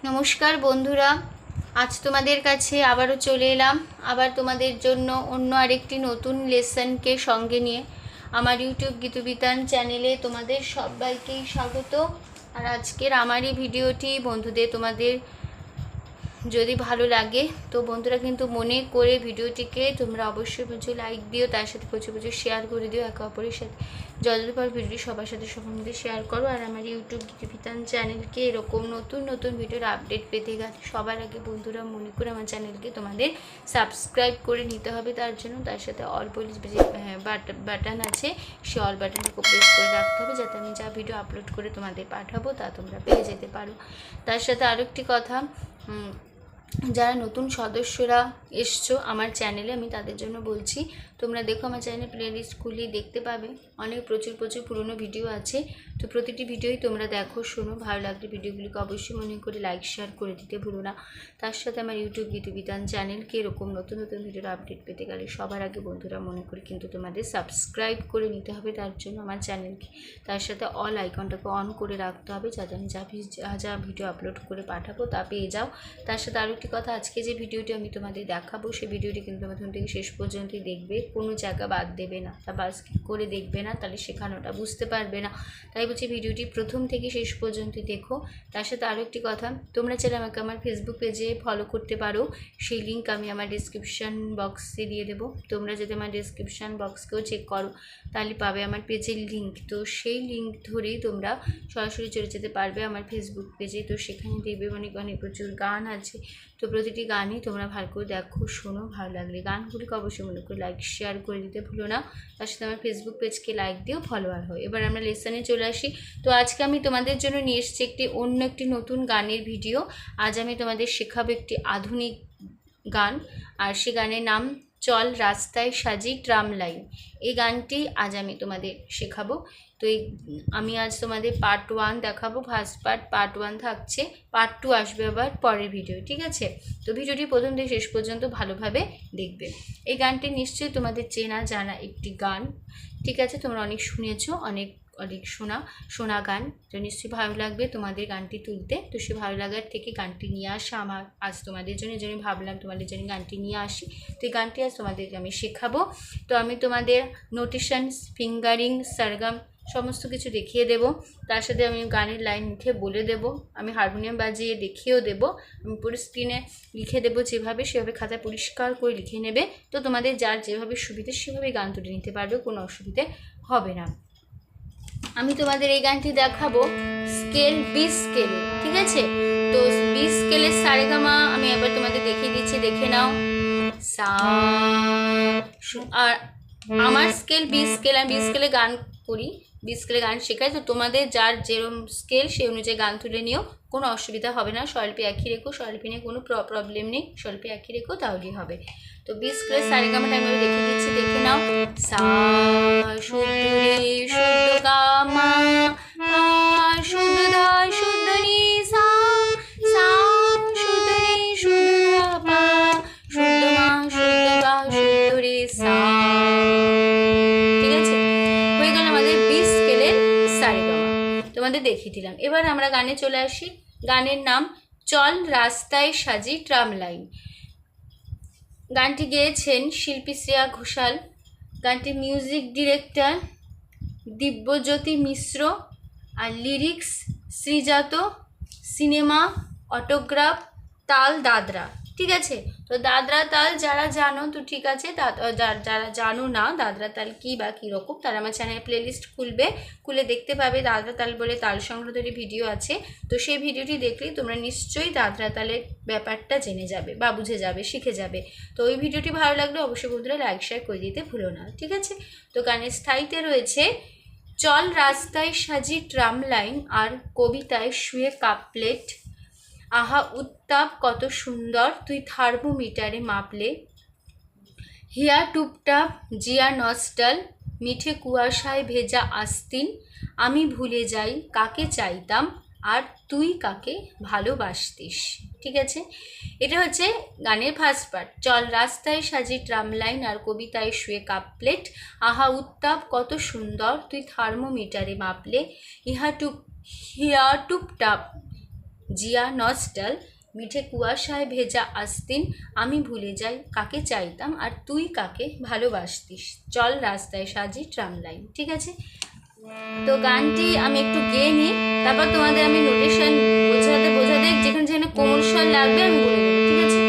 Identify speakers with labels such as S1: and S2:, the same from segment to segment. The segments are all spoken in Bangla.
S1: নমস্কার বন্ধুরা, আজ তোমাদের কাছে আবারও চলে এলাম। আবার তোমাদের জন্য অন্য আরেকটি নতুন লেসনকে সঙ্গে নিয়ে আমার ইউটিউব গীতবিতান চ্যানেলে তোমাদের সবাইকেই স্বাগত। আর আজকের আমার এই ভিডিওটি বন্ধুদের তোমাদের যদি ভালো লাগে তো বন্ধুরা কিন্তু মনে করে ভিডিওটিকে তোমরা অবশ্যই প্রচুর লাইক দিও, তার সাথে প্রচুর শেয়ার করে দিও একে অপরের সাথে। যতদূর পারো ভিডিওটি সবার সাথে সবার মধ্যে শেয়ার করো। আর আমার ইউটিউব গীতবিতান চ্যানেলকে এরকম নতুন নতুন ভিডিওর আপডেট পেতে গেলে সবার আগে বন্ধুরা মনে করে আমার চ্যানেলকে তোমাদের সাবস্ক্রাইব করে নিতে হবে। তার জন্য তার সাথে অল পুলিশ বাটন আছে, সে অল বাটনটাকে প্রেস করে রাখতে হবে, যাতে আমি যা ভিডিও আপলোড করে তোমাদের পাঠাবো তা তোমরা পেয়ে যেতে পারো। তার সাথে আরও একটি কথা, যারা নতুন সদস্যরা এসছো আমার চ্যানেলে, আমি তাদের জন্য বলছি, তোমরা দেখো আমার চ্যানেলে প্লেলিস্ট খুলেই দেখতে পাবে অনেক প্রচুর পুরনো ভিডিও আছে। তো প্রতিটি ভিডিওই তোমরা দেখো, শোনো, ভালো লাগলে ভিডিওগুলিকে অবশ্যই মনে করে লাইক শেয়ার করে দিতে ভুলো না। তার সাথে আমার ইউটিউব গীতবিতান চ্যানেলকে এরকম নতুন নতুন ভিডিওর আপডেট পেতে গেলে সবার আগে বন্ধুরা মনে করে কিন্তু তোমাদের সাবস্ক্রাইব করে নিতে হবে তার জন্য আমার চ্যানেলকে। তার সাথে অল আইকনটাকে অন করে রাখতে হবে, যাতে আমি যা ভিডিও আপলোড করে পাঠাবো তা পেয়ে যাও। তার সাথে আরও একটি কথা, আজকে যে ভিডিওটি আমি তোমাদের দেখাবো সেই ভিডিওটি কিন্তু প্রথম থেকে শেষ পর্যন্তই দেখবে, কোনো জায়গা বাদ দেবে না, তা বাস করে দেখবে না, তাহলে শেখানোটা বুঝতে পারবে না। তাই বলছি ভিডিওটি প্রথম থেকে শেষ পর্যন্ত দেখো। তার সাথে আরও একটি কথা, তোমরা চাইলে আমাকে আমার ফেসবুক পেজে ফলো করতে পারো, সেই লিঙ্ক আমি আমার ডিসক্রিপশান বক্সে দিয়ে দেবো। তোমরা যদি আমার ডিসক্রিপশান বক্সকেও চেক করো তাহলে পাবে আমার পেজের লিঙ্ক। তো সেই লিঙ্ক ধরেই তোমরা সরাসরি চলে যেতে পারবে আমার ফেসবুক পেজে। তো সেখানে দেখবে অনেক প্রচুর গান আছে। তো প্রতিটি গানই তোমরা ভালো করে দেখো, শোনো, ভালো লাগলে গানগুলিকে অবশ্যই মনে করে লাইক শেয়ার করে দিতে ভুলো না। তার সাথে আমার ফেসবুক পেজকে লাইক দিয়েও ফলোয়ার হয়। এবার আমরা লেসনে চলে আসি। তো আজকে আমি তোমাদের জন্য নিয়ে এসেছি অন্য একটি নতুন গানের ভিডিও। আজ আমি তোমাদের শেখাবো একটি আধুনিক গান, আর সে গানের নাম চল রাস্তায় সাজি ট্রাম লাইন। এই গানটি আজ আমি তোমাদের শেখাবো। তো আমি আজ তোমাদের পার্ট 1 দেখাবো, ফার্স্ট পার্ট 1 থাকছে, পার্ট 2 আসবে আবার পরের ভিডিও, ঠিক আছে? তো ভিডিওটি প্রথম থেকে শেষ পর্যন্ত ভালোভাবে দেখবে। এই গানটি নিশ্চয়ই তোমাদের চেনা জানা একটি গান, ঠিক আছে? তোমরা অনেক শুনেছো, অনেক শোনা গান। তো নিশ্চয়ই ভালো লাগবে তোমাদের গানটি তুলতে। তো সে ভালো লাগার থেকে গানটি নিয়ে আসা আমার আজ তোমাদের জন্য, ভাবলাম তোমাদের জন্য গানটি নিয়ে আসি। তো এই গানটি আজ তোমাদেরকে আমি শেখাবো। তো আমি তোমাদের নোটেশনস, ফিঙ্গারিং, সরগম সমস্ত কিছু দেখিয়ে দেব। তার সাথে আমি গানের লাইন লিখে বলে দেব, আমি হারমোনিয়াম বাজিয়ে দেখিয়েও দেব, আমি পুরো স্ক্রিনে লিখে দেবো যেভাবে, সেভাবে খাতায় পরিষ্কার করে লিখে নেবে। তো তোমাদের যার যেভাবে সুবিধে সেভাবে গান তুলে নিতে পারবে, কোনো অসুবিধে হবে না। আমি তোমাদের এই গানটি দেখাবো স্কেল বি স্কেলে, ঠিক আছে? তো বি স্কেলের সারেগামা আমি এবার তোমাদের দেখিয়ে দিচ্ছি, দেখে নাও। সা, আর আমার স্কেল বি স্কেল, আমি বি স্কেলে গান করি, বি স্কেলে গান শেখাই। তো তোমাদের যার যেরকম স্কেল সেই অনুযায়ী গান তুলে নিও, কোনো অসুবিধা হবে না। স্বল্পে একই রেখো, স্বল্পে নিয়ে কোনো প্রবলেম নেই, স্বল্পে একই রেখো তাহলেই হবে। তো বি স্কেলের সারেগামাটা আমি দেখিয়ে দিচ্ছি, দেখে নাও। সা শুদ্ধ রে শুদ্ধ গা মা, পা শুদ্ধ ধা শুদ্ধ নি সা, সা শুদ্ধ নি শুদ্ধ ধা পা, শুদ্ধ মা শুদ্ধ গা শুদ্ধ রে সা, ঠিক আছে? হয়ে গেল আমাদের বি স্কেলের সারেগামা, তোমাদের দেখিয়ে দিলাম। এবার আমরা গানে চলে আসি। গানের নাম চল রাস্তায় সাজি ট্রাম লাইন। গানটি গেয়েছেন শিল্পী শ্রেয়া ঘোষাল, গানটির মিউজিক ডিরেক্টর দিব্যজ্যোতি মিশ্র, আর লিরিক্স শ্রীজাত, সিনেমা অটোগ্রাফ তাল দাদরা, ঠিক আছে? তো দাদরা তাল যারা জানো তো ঠিক আছে, যারা জানো না দাদরা তাল কী বা কীরকম, তারা আমার চ্যানেলে প্লেলিস্ট খুলে দেখতে পাবে। দাদরা তাল বলে তাল সংক্রান্ত ভিডিও আছে, তো সেই ভিডিওটি দেখলেই তোমরা নিশ্চয়ই দাদরা তালের ব্যাপারটা জেনে যাবে বা বুঝে যাবে, শিখে যাবে। তো ওই ভিডিওটি ভালো লাগলে অবশ্যই বন্ধুরা লাইক শেয়ার করে দিতে ভুলো না, ঠিক আছে? তো গানের স্থায়ীতে রয়েছে চল রাস্তায় সাজি ট্রাম লাইন, আর কবিতায় শুয়ে কাপলেট, আহা উত্তাপ কত সুন্দর তুই থার্মোমিটারে মাপলে, হিয়া টুপটাপ জিয়া নস্টাল, মিঠে কুয়াশায় ভেজা আস্তিন, আমি ভুলে যাই কাকে চাইতাম আর তুই কাকে ভালোবাসতিস, ঠিক আছে? এটা হচ্ছে গানের ফার্স্ট পার্ট। চল রাস্তায় সাজি ট্রাম লাইন, আর কবিতায় শুয়ে কাপ প্লেট, আহা উত্তাপ কত সুন্দর তুই থার্মোমিটারে মাপলে, হিয়া টুপটাপ জিয়া নস্টাল, মিঠে কুয়াশায় ভেজা আস্তিন, আমি ভুলে যাই কাকে চাইতাম আর তুই কাকে ভালোবাসতিস, চল রাস্তায় সাজি ট্রাম লাইন। ঠিক আছে, তো গানটি আমি একটু গেয়ে নিই, তারপর তোমাদের আমি নোটেশন বোঝাতে যেখানে যেখানে কোমল স্বর লাগবে আমি বলে দেবো। ঠিক আছে,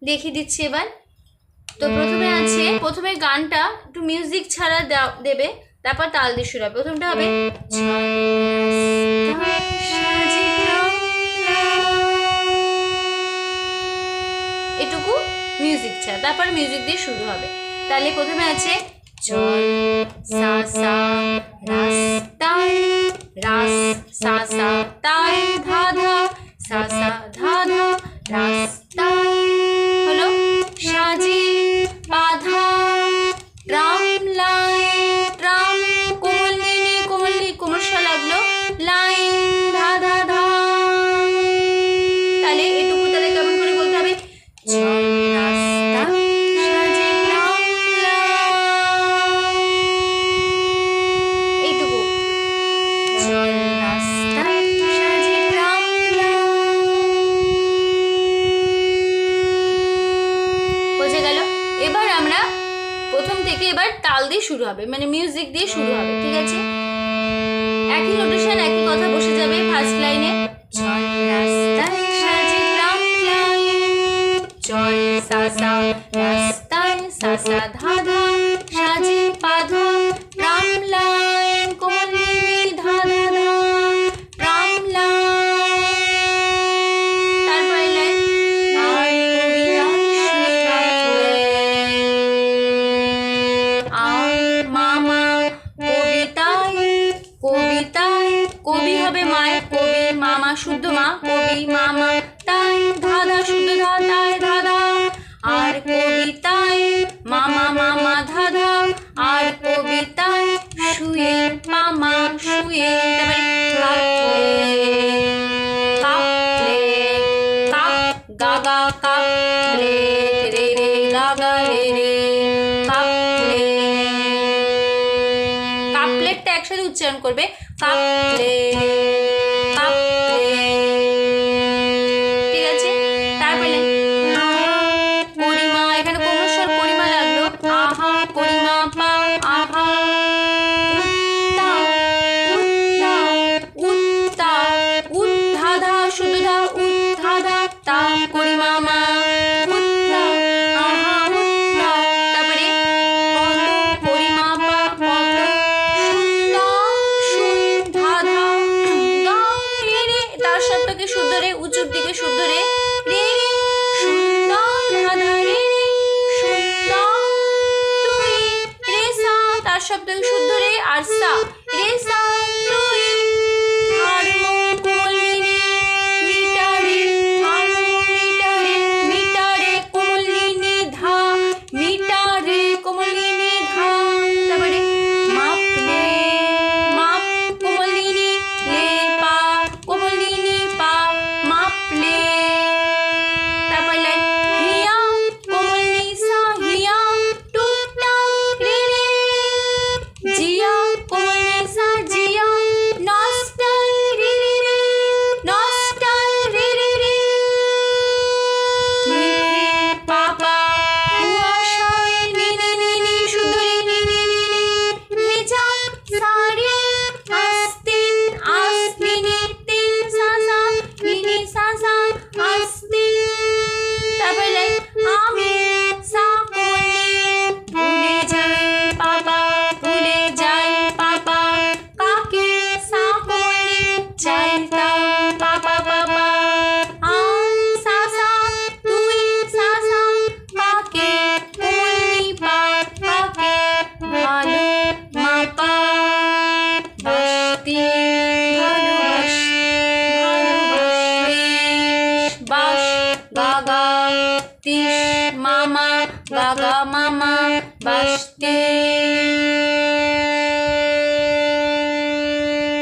S1: দেখিয়ে দিচ্ছি এবার। তো প্রথমে গানটা একটু মিউজিক ছাড়া দেবে, তারপর তাল দিয়ে শুরু হবে। প্রথমটা হবে এটুকু মিউজিক ছাড়া, তারপর মিউজিক দিয়ে শুরু হবে। তাহলে প্রথমে আছে চল সা সা রাস্তায়, রাস সা সা তাই ধা ধা, সা সা ধা ধা রাস্তায়, হলো সাজি বাধা ট্রাম লাইন, ট্রাম কোমল লাগলো, লাইন ধা ধা ধা। তাহলে এটুকু তাহলে কেমন করে বলতে হবে, চল রাস্তা সাজি ট্রাম লাইন, এইটুকু চল রাস্তা সাজি ট্রাম লাইন। বোঝা গেল? এবার আমরা প্রথম থেকে এবার তাল দিয়ে শুরু হবে, মানে মিউজিক দিয়ে শুরু হবে। ঠিক আছে, একই নোটেশন একই কথা বসে যাবে ফার্স্ট লাইনে, চল রাস্তায় সাজি ট্রাম লাইন, চল সা সা রাস্তায় সা সা ধা ধা, সাজি বাধা ট্রাম লাইন, কোমলিনী ধা ধা ধা ট্রাম লাইন। তারপরে লাইন আর মামা কবিতায়, কবি হবে মায়ের কবি, মামা শুদ্ধ মা, কবি মামা তাই ধা ধা শুদ্ধ ধা তাই ধা ধা, আর কবিতায় মামা মামা ধা ধা, আর কবিতায় শুয়ে মামা শুয়ে, তারপরে কাপ গা গা কাপলে রে রে গা গা রে রে কাপলে, কাপলেটটা একসাথে উচ্চারণ করবে, কাপলে কাপলে। ঠিক আছে, তারপরে করিমা, এখানে কোন স্বর করিমা লাগলো, আহা করিমা পা আহা, উত্তা উত্তা উত্তা উদ্ধা ধা শুদ্ধ ধা উদ্ধা ধা তা করিমা মা উত্তা আহা উত্তা। তারপরে পদ করিমা পা পদ শুদ্ধা ধা গা রে রে, তার শব্দকে শুদ্ধ রে, উঁচুর দিকে শুদ্ধ রে, রে রে সুন্দর ধা ধা রে রে সুন্দর, তুই রে সা, তার শব্দকে শুদ্ধ রে, আর সা রে সা তুই, হারমোনিয়াম মিটারে, মিটারে কোমলিনী ধা, মিটারে কোমলিনী ধা, গা গা মামা বাসতে।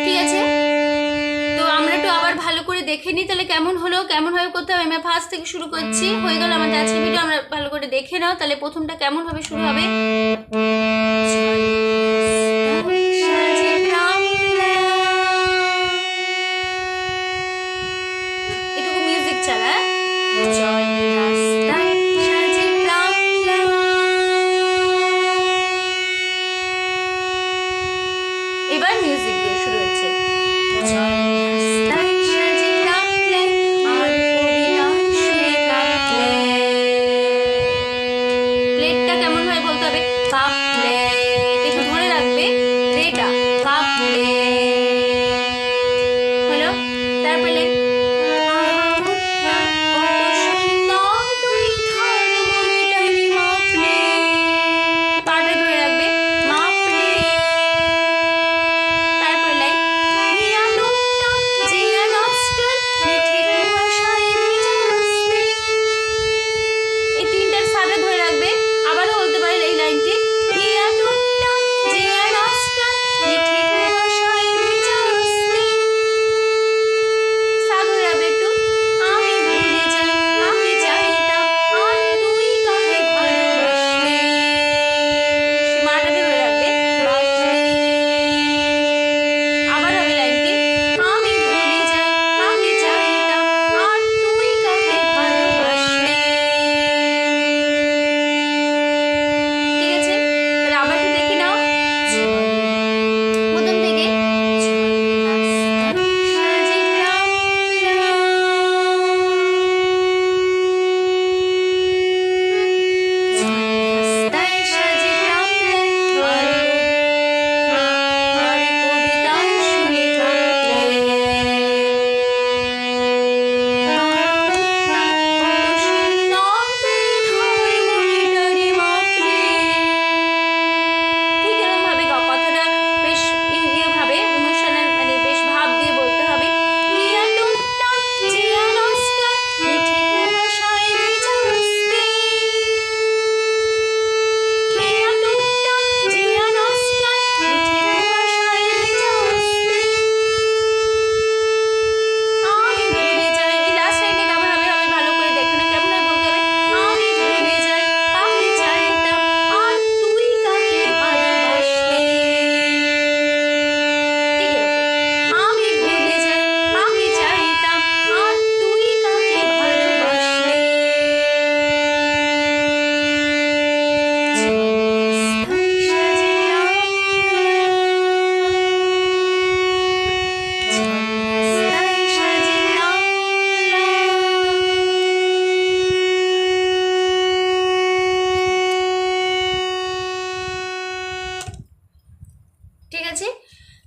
S1: ঠিক আছে, তো আমরা একটু আবার ভালো করে দেখে নিই তাহলে কেমন হলো, কেমন ভাবে করতে হবে। আমি ফার্স্ট থেকে শুরু করছি। হয়ে গেল আমাদের আজকে ভিডিও, আমরা ভালো করে দেখে নাও তাহলে প্রথমটা কেমন ভাবে শুরু হবে। এটুকু মিউজিক চালা। এবার মিউজিক দিয়ে শুরু হচ্ছে। প্লেটটা কেমন ভাবে বলতে হবে, কাপ প্লেট, একটু ধরে রাখবে রেটা, কাপ প্লেট হলো। তারপরে পাটা ধরে রাখবে মা প্লেট। তারপরে এই তিনটার সাথে ধরে রাখবে। আবারও বলতে পারে এই লাইনটি,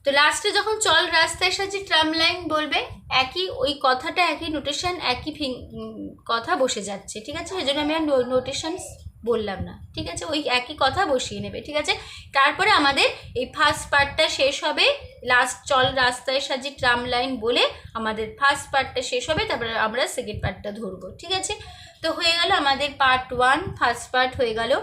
S1: তো লাস্টে যখন চল রাস্তায় সাজি ট্রাম লাইন বলবে, একই ওই কথাটা, একই নোটেশন, একই কথা বসে যাচ্ছে। ঠিক আছে, সেই জন্য আমি আর নোটেশন বললাম না। ঠিক আছে, ওই একই কথা বসিয়ে নেবে। ঠিক আছে, তারপরে আমাদের এই ফার্স্ট পার্টটা শেষ হবে। লাস্ট চল রাস্তায় সাজি ট্রাম লাইন বলে আমাদের ফার্স্ট পার্টটা শেষ হবে, তারপরে আমরা সেকেন্ড পার্টটা ধরবো। ঠিক আছে, তো হয়ে গেল আমাদের পার্ট 1, ফার্স্ট পার্ট হয়ে গেল।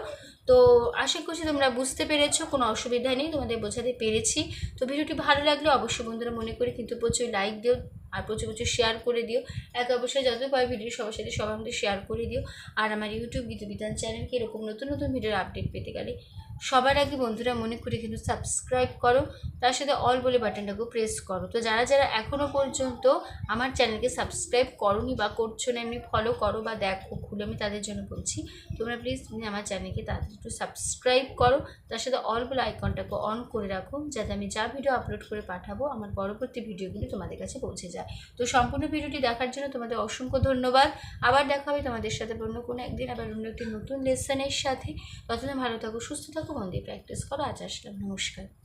S1: তো আশা করছি তোমরা বুঝতে পেরেছো, কোনো অসুবিধা নেই, তোমাদের বোঝাতে পেরেছি। তো ভিডিওটি ভালো লাগলে অবশ্যই বন্ধুরা মনে করে কিন্তু প্রচুর লাইক দিও আর প্রচুর প্রচুর শেয়ার করে দিও। এক অবশ্যই যত পাই ভিডিও সবার সাথে সবার মধ্যে শেয়ার করে দিও। আর আমার ইউটিউব গীতবিতান চ্যানেলকে এরকম নতুন নতুন ভিডিওর আপডেট পেতে গেলে সবার আগে বন্ধুরা মনে করে কিন্তু সাবস্ক্রাইব করো, তার সাথে অল বলে বাটনটাকেও প্রেস করো। তো যারা যারা এখনও পর্যন্ত আমার চ্যানেলকে সাবস্ক্রাইব করোনি বা করছো না, এমনি ফলো করো বা দেখো খুলে, আমি তাদের জন্য বলছি তোমরা প্লিজ আমার চ্যানেলকে তাড়াতাড়ি একটু সাবস্ক্রাইব করো, তার সাথে অল বলে আইকনটাকে অন করে রাখো, যাতে আমি যা ভিডিও আপলোড করে পাঠাবো আমার পরবর্তী ভিডিওগুলি তোমাদের কাছে পৌঁছে যায়। তো সম্পূর্ণ ভিডিওটি দেখার জন্য তোমাদের অসংখ্য ধন্যবাদ। আবার দেখা হবে তোমাদের সাথে অন্য কোনো একদিন, আবার অন্য একটি নতুন লেসনের সাথে। ততদিন ভালো থাকো, সুস্থ থাকো, মন দিয়ে প্র্যাকটিস করো। আজ আসলাম, নমস্কার।